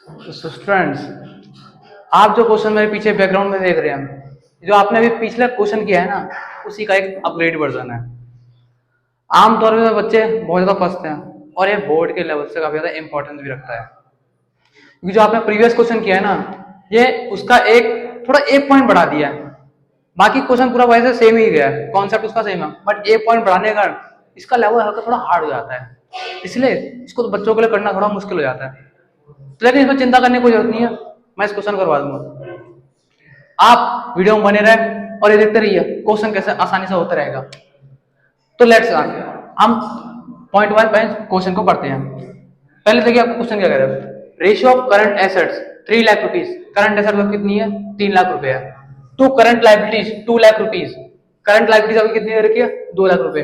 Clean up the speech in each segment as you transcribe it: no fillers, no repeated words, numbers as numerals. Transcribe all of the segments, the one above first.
तो स्टूडेंट्स, आप जो क्वेश्चन मेरे पीछे बैकग्राउंड में देख रहे हैं, जो आपने अभी पिछला क्वेश्चन किया है ना, उसी का एक अपग्रेड वर्जन है। आमतौर पे बच्चे बहुत ज्यादा फंसते हैं और ये बोर्ड के लेवल से काफी ज्यादा इंपॉर्टेंस भी रखता है, क्योंकि जो आपने प्रीवियस क्वेश्चन किया है ना, ये उसका एक थोड़ा एक पॉइंट बढ़ा दिया है। बाकी क्वेश्चन पूरा वैसे सेम ही गया है, कॉन्सेप्ट उसका सेम है, बट एक पॉइंट बढ़ाने का इसका लेवल हल्का थोड़ा हार्ड हो जाता है, इसलिए इसको तो बच्चों के लिए करना थोड़ा मुश्किल हो जाता है। लेकिन इसमें चिंता करने की कोई जरूरत नहीं है, मैं इस क्वेश्चन करवा दूंगा। आप वीडियो में बने रहे और ये देखते रहिए क्वेश्चन कैसे आसानी से होता रहेगा। तो लेट्स हम पॉइंट वाइज क्वेश्चन को पढ़ते हैं। पहले देखिए आपको क्वेश्चन क्या कह रहा है। Ratio of current assets 3 lakh rupees, current asset कितनी है 3 लाख रुपए है, to current liabilities 2 lakh rupees, current liabilities अभी कितनी दे रखी है 2 लाख रुपए।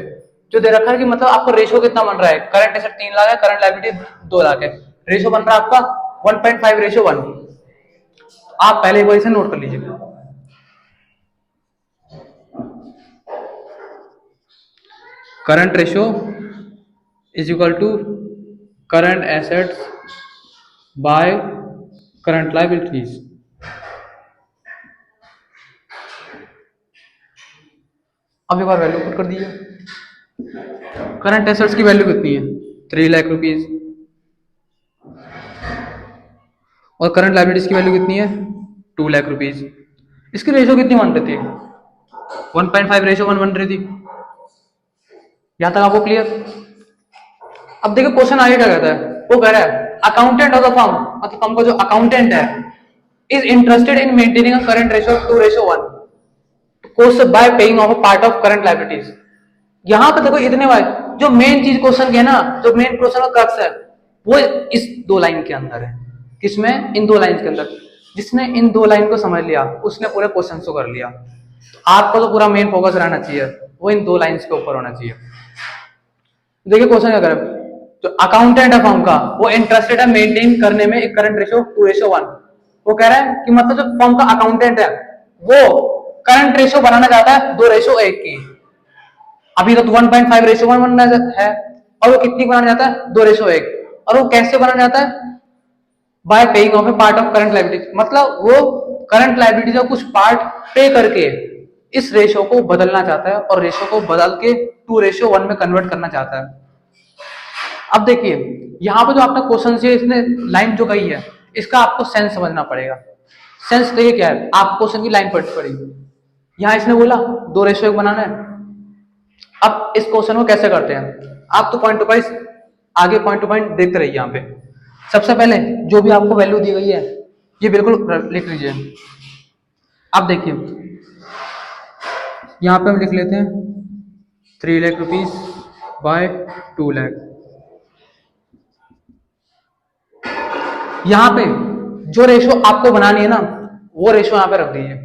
जो दे रखा है कि मतलब आपको रेशियो कितना बन रहा है, करंट एसेट 3 लाख है, करंट लाइबिलिटी 2 लाख है, रेशियो बन रहा है आपका 1.5:1। आप पहले एक बार इसे नोट कर लीजिए। Current ratio is equal to current assets by current liabilities. अब एक बार वैल्यू पुट कर दीजिए। करंट एसेट्स की वैल्यू कितनी है 3 लाख रुपीज, और करंट लाइबिलिटीज की वैल्यू कितनी है 2 लाख रुपीज। इसकी रेशियो कितनी बन रही थी 1.5:1 बन रही थी। यहां तक आपको क्लियर। अब देखो क्वेश्चन आगे क्या कहता है, वो कह रहा है अकाउंटेंट ऑफ द फर्म, मतलब फर्म का जो अकाउंटेंट है, is interested in maintaining a current ratio 2:1 course buy paying of a part of current liabilities. यहां पे देखो इतने बार जो मेन चीज क्वेश्चन की है ना, जो मेन क्वेश्चन का क्रक्स है, वो इस 2 लाइन के अंदर है। किसमें, इन 2 लाइन के अंदर। जिसने इन 2 लाइन को समझ लिया उसने पूरे क्वेश्चन को कर लिया। आपको तो पूरा मेन फोकस रहना चाहिए, वो इन 2 लाइंस के ऊपर होना चाहिए। देखिए क्वेश्चन क्या कर, जो अकाउंटेंट है फर्म का, वो इंटरेस्टेड है मेंटेन करने में एक करंट रेशियो 2:1। वो कह रहा है कि मतलब जो फर्म का अकाउंटेंट है वो करंट रेशियो बनाना चाहता है 2:1 की। अभी तो 1.5:1 बनना है, और वो कितनी बनाना चाहता है 2:1। और वो कैसे बनाना चाहता है, bye paying off A part of current liabilities, मतलब वो करंट लाइबिलिटीज का कुछ पार्ट पे करके इस रेशियो को बदलना चाहता है, और रेशियो को बदल के 2:1 में कन्वर्ट करना चाहता है। अब देखिए यहां पे जो आपका क्वेश्चन से इसने लाइन जो कही है, इसका आपको सेंस समझना पड़ेगा। सेंस देखिए क्या है, आप क्वेश्चन की लाइन पढ़नी पड़ेगी। यहां इसने बोला 2:1 बनाना है। अब इस क्वेश्चन को कैसे करते हैं, आप तो पॉइंट टू पॉइंट आगे पॉइंट टू पॉइंट देखते रहिए। यहाँ पे सबसे पहले जो भी आपको वैल्यू दी गई है ये बिल्कुल लिख लीजिए। अब देखिए यहाँ पे हम लिख लेते हैं 3 लाख रुपीज बाय 2 लाख। यहाँ पे जो रेशो आपको बनानी है ना, वो रेशो यहाँ पे रख दीजिए।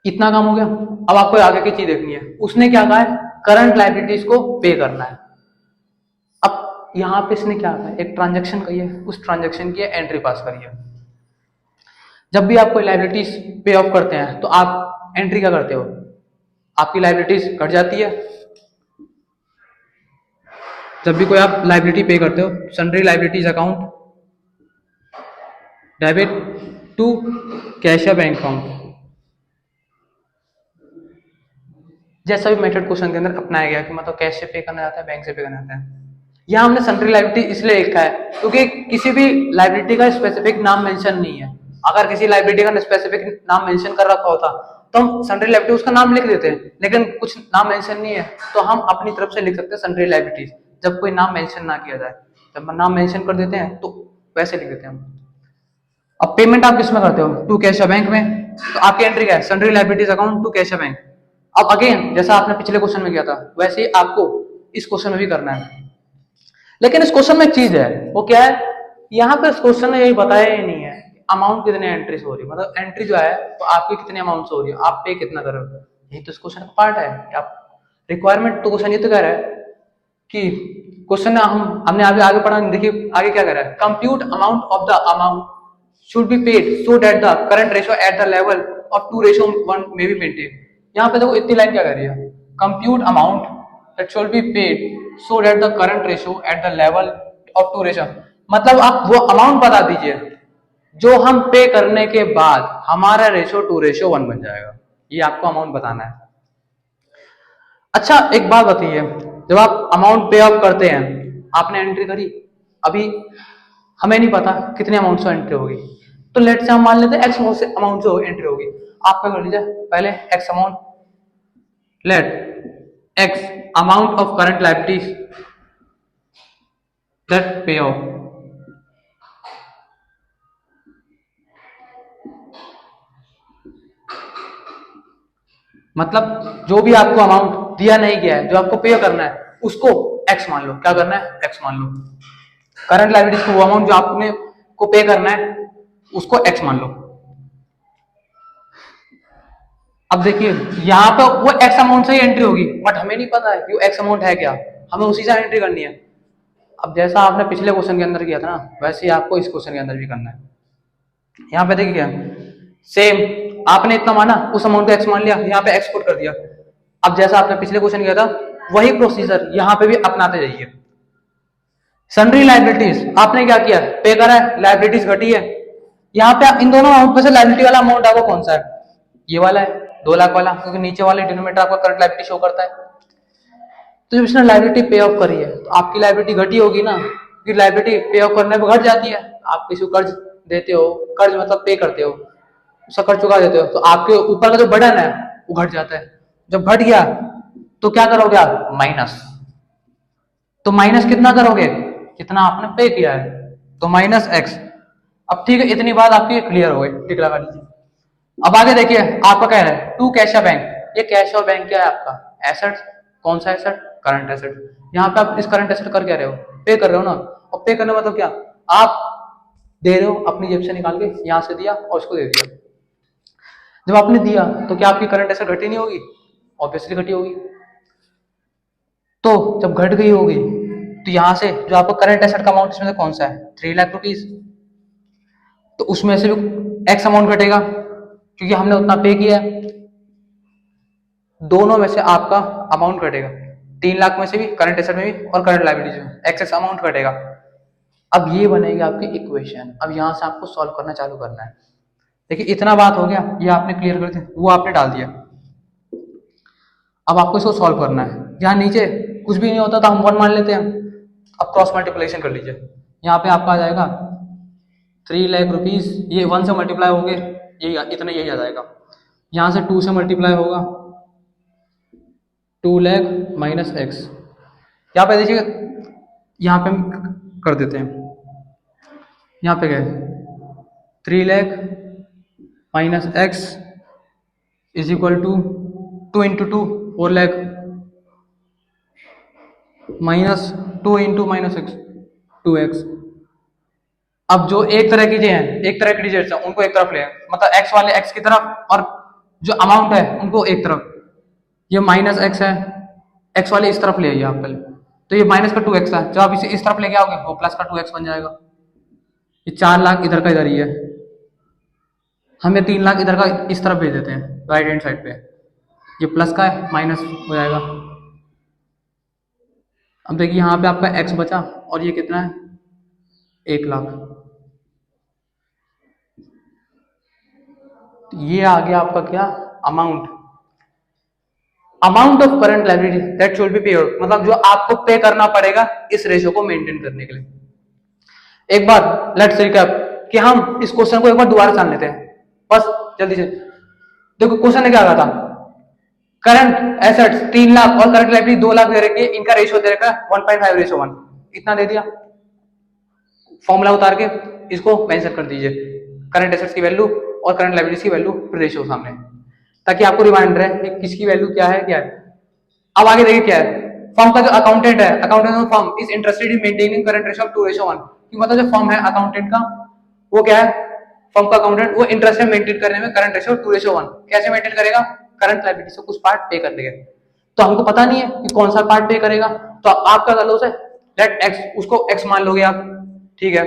इतना काम हो गया। अब आपको आगे की चीज देखनी है। उसने क्या कहा है, करंट लाइबिलिटीज को पे करना है। अब यहां पे इसने क्या कहा है, एक ट्रांजैक्शन कही है, उस ट्रांजैक्शन की एंट्री पास करिए। जब भी आप कोई लाइबिलिटीज पे ऑफ करते हैं तो आप एंट्री क्या करते हो, आपकी लाइबिलिटीज घट जाती है। जब भी कोई आप लाइबिलिटी पे करते हो, sundry liabilities account debit to cash या बैंक अकाउंट, जैसा भी मेथड क्वेश्चन के अंदर अपनाया गया कि मतलब कैश से पे करना चाहता है, बैंक से पे करना चाहता है। यहाँ हमने सन्ड्री लाइबिलिटी इसलिए लिखा है क्योंकि किसी भी लाइबिलिटी का स्पेसिफिक नाम मेंशन नहीं है। अगर किसी लाइबिलिटी का स्पेसिफिक नाम मेंशन कर रखा होता तो हम सन्ड्री लाइबिलिटी उसका नाम लिख देते हैं, लेकिन कुछ नाम मेंशन नहीं है तो हम अपनी तरफ से लिख सकते हैं सन्ड्री लाइबिलिटीज, जब कोई नाम मेंशन ना किया जाए। जब नाम मेंशन कर देते हैं तो वैसे लिख देते हैं हम। अब पेमेंट आप किसमें करते हो, टू कैश या बैंक में, तो आपकी एंट्री क्या है, sundry liabilities account to cash या बैंक। अब अगेन जैसा आपने पिछले क्वेश्चन में किया था वैसे ही आपको इस क्वेश्चन में भी करना है। लेकिन इस क्वेश्चन में एक चीज है, वो क्या है, यहाँ पे इस क्वेश्चन में यही बताया ही नहीं है अमाउंट कितने एंट्रीज हो रही है, मतलब एंट्री जो है तो आपकी कितने अमाउंट हो रही है, आप पे कितना कर रहे हो। यही तो इस क्वेश्चन का पार्ट है। आप रिक्वायरमेंट तो क्वेश्चन ये तो कह रहा है कि क्वेश्चन हमने आगे आगे पढ़ा, देखिए आगे क्या कर रहा है, compute amount of the amount should be paid so that the current ratio at the level of 2:1 may be maintained। यहाँ पे देखो इतनी लाइन क्या कर रही है, compute amount that should be paid so that the current ratio at the level of to ratio, मतलब आप वो अमाउंट बता दीजिए जो हम पे करने के बाद हमारा रेशो 2:1 बन जाएगा, ये आपको अमाउंट बताना है। अच्छा एक बात बताइए, जब आप अमाउंट पे ऑफ करते हैं, आपने एंट्री करी, अभी हमें नहीं पता कितने अमाउंट से एंट्री होगी, तो लेट से हम मान लेते हैं एक्स अमाउंट से एंट्री होगी। आप क्या कर लीजिए, पहले x amount, let x amount of current liabilities that pay off, मतलब जो भी आपको अमाउंट दिया नहीं गया है, जो आपको पे करना है, उसको एक्स मान लो। क्या करना है, एक्स मान लो। करंट लायबिलिटीज को वो अमाउंट जो आपने को पे करना है उसको एक्स मान लो। अब देखिए यहाँ पे वो एक्स अमाउंट से ही एंट्री होगी, बट हमें नहीं पता है कि वो एक्स अमाउंट है क्या, हमें उसी से एंट्री करनी है। अब जैसा आपने पिछले क्वेश्चन के अंदर किया था ना, वैसे ही आपको इस क्वेश्चन के अंदर भी करना है। यहाँ पे देखिए सेम, आपने इतना माना, उस अमाउंट को एक्स मान लिया, यहाँ पे एक्स पुट कर दिया। अब जैसा आपने पिछले क्वेश्चन किया था वही प्रोसीजर यहाँ पे भी अपनाते जाइए। सन्ड्री लायबिलिटीज आपने क्या किया, पे करा है, लायबिलिटीज घटी है। यहाँ पे इन दोनों अमाउंट में से लायबिलिटी वाला अमाउंट आपको कौन सा है, ये वाला है 2 लाख वाला, क्योंकि नीचे वाले डिनोमिनेटर आपका करंट लायबिलिटी शो करता है। तो जब इसने लायबिलिटी पे ऑफ करी है तो आपकी लायबिलिटी घटी होगी ना, क्योंकि लायबिलिटी पे ऑफ करने पर घट जाती है। आप किसी को कर्ज देते हो, कर्ज मतलब पे करते हो, उसका कर्ज चुका देते हो, तो आपके ऊपर का जो बर्डन है वो घट जाता है। जब घट गया तो क्या करोगे आप, माइनस। तो माइनस कितना करोगे, कितना आपने पे किया है, तो माइनस एक्स। अब ठीक है, इतनी बात आपकी क्लियर हो गई, टिक लगा दीजिए। अब आगे देखिए आपका क्या है, टू कैश बैंक। ये कैश और बैंक क्या है आपका, एसेट। कौन सा एसेट, करंट एसेट। यहाँ पे आप इस करंट एसेट कर क्या रहे हो, पे कर रहे हो ना। और पे करने मतलब क्या, आप दे रहे हो अपनी जेब से निकाल के, यहाँ से दिया और उसको दे दिया। जब आपने दिया तो क्या आपकी करंट एसेट घटी नहीं होगी, ऑब्वियसली घटी होगी। तो जब घट गई होगी तो यहां से जो आपका करंट एसेट का अमाउंट इसमें से कौन सा है, 3 लाख रुपीज, तो उसमें से भी एक्स अमाउंट घटेगा क्योंकि हमने उतना पे किया है। दोनों में से आपका अमाउंट घटेगा, 3 लाख में से भी, करंट एसेट में भी और करंट लायबिलिटीज में, एक्सेस अमाउंट घटेगा। अब ये बनेगी आपकी इक्वेशन। अब यहां से आपको सॉल्व करना चालू करना है। देखिए इतना बात हो गया, ये आपने क्लियर कर दिया, वो आपने डाल दिया। अब आपको इसको सॉल्व करना है। यहाँ नीचे कुछ भी नहीं होता तो हम 1 मान लेते हैं। अब क्रॉस मल्टीप्लिकेशन कर लीजिए, यहाँ पे आपका आ जाएगा 3 लाख रुपीज, ये 1 से मल्टीप्लाई हो गए, यही इतना यही आ जाएगा। यहाँ से 2 से मल्टीप्लाई होगा, 2 लाख माइनस एक्स। यहाँ पे देखिए, यहाँ पे हम कर देते हैं, यहाँ पे गए 3 lakh minus x is equal to 2 into 2 4 lakh minus 2 into minus x 2x। अब जो एक तरह की हैं, एक तरह की डिजिट्स हैं, उनको एक तरफ ले, मतलब x वाले x की तरफ और जो अमाउंट है उनको एक तरफ। ये माइनस एक्स है, x वाले इस तरफ ले आइए आप पहले, तो ये माइनस का 2x है, जब आप इसे इस तरफ लेके आओगे वो प्लस का 2x बन जाएगा। ये 4 लाख इधर का इधर ही है, हम ये 3 लाख इधर का इस तरफ भेज देते हैं राइट हैंड साइड पे, ये प्लस का है माइनस हो जाएगा। अब देखिए यहाँ पे आपका x बचा और ये कितना है 1 लाख। ये आ गया आपका क्या, amount, amount of current liability that should be paid, मतलब जो आपको पे करना पड़ेगा इस रेशियो को मेंटेन करने के लिए। एक बार लेट्स रिकैप कि हम इस क्वेश्चन को एक बार दोबारा जान लेते हैं, बस जल्दी से। देखो क्वेश्चन ने क्या कहा था, करंट एसेट्स 3 लाख और करंट लायबिलिटी 2 लाख दे रखी है, इनका रेशियो दे रखा है 1.5:1, इतना दे दिया। फॉर्मूला उतार के इसको मेंशन कर दीजिए, करंट एसेट्स की वैल्यू और करंट लायबिलिटीज की वैल्यू रेशियो सामने, ताकि आपको रिमाइंडर है कि किसकी वैल्यू क्या है क्या है। अब आगे देखिए क्या है, फर्म का जो अकाउंटेंट है, accountant of firm is interested in maintaining current ratio of 2:1, कि मतलब जो फर्म है अकाउंटेंट का, वो क्या है, फर्म का अकाउंटेंट वो इंटरेस्ट है मेंटेन करने में करंट रेशियो 2:1। कैसे मेंटेन करेगा, करंट लायबिलिटी से कुछ पार्ट पे कर देगा। तो हमको पता नहीं है कि कौन सा पार्ट पे करेगा, तो आप क्या कर लो उसे, लेट एक्स, उसको एक्स मान लोगे आप, ठीक है।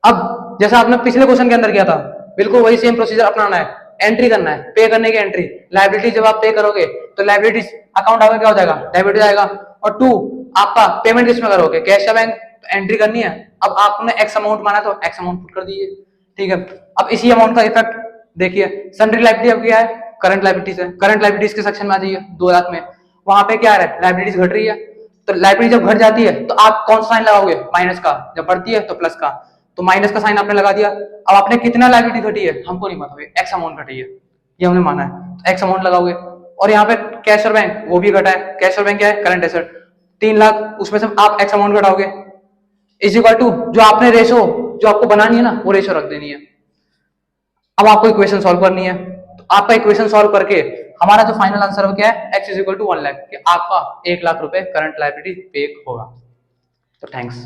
अब जैसा आपने पिछले क्वेश्चन के अंदर किया था, बिल्कुल वही सेम प्रोसीजर अपनाना है, एंट्री करना है, पे करने की एंट्री। लायबिलिटी जब आप पे करोगे तो लाइबिलिटीज अकाउंट आपका क्या हो जाएगा, डेबिट जाएगा। और 2 आपका पेमेंट किस में करोगे, कैश या बैंक, एंट्री करनी है। अब आपने एक्स अमाउंट माना तो एक्स अमाउंट पुट कर दीजिए, ठीक है। अब इसी अमाउंट का इफेक्ट देखिए, सन्ड्री लाइबिलिटी अब क्या है, करंट लाइबिलिटीज है। करंट लाइबिलिटीज के सेक्शन में आ जाइए 2 लाख में, वहां पे क्या है, लाइबिलिटीज घट रही है। तो लाइबिलिटी जब घट जाती है तो आप कौन सा साइन लगाओगे, माइनस का, जब बढ़ती है तो प्लस का। तो माइनस का साइन आपने लगा दिया। अब आपने कितना लाइबिलिटी घटी है हमको नहीं पता, एक्स अमाउंट घटी है ये हमने माना है, तो एक्स अमाउंट लगाओगे। और यहाँ पे कैश और बैंक वो भी घटा है, कैश और बैंक क्या है, करंट एसेट 3 लाख, उसमें से आप एक्स अमाउंट घटाओगे, इज इक्वल टू जो आपने रेशो जो आपको बनानी है ना वो रेशो रख देनी है। अब आपको इक्वेशन सॉल्व करनी है, तो आपका इक्वेशन सॉल्व करके हमारा जो फाइनल आंसर हो क्या है, x is equal to 1 lakh, कि आपका 1 लाख रुपए करंट लायबिलिटी पे होगा। तो थैंक्स।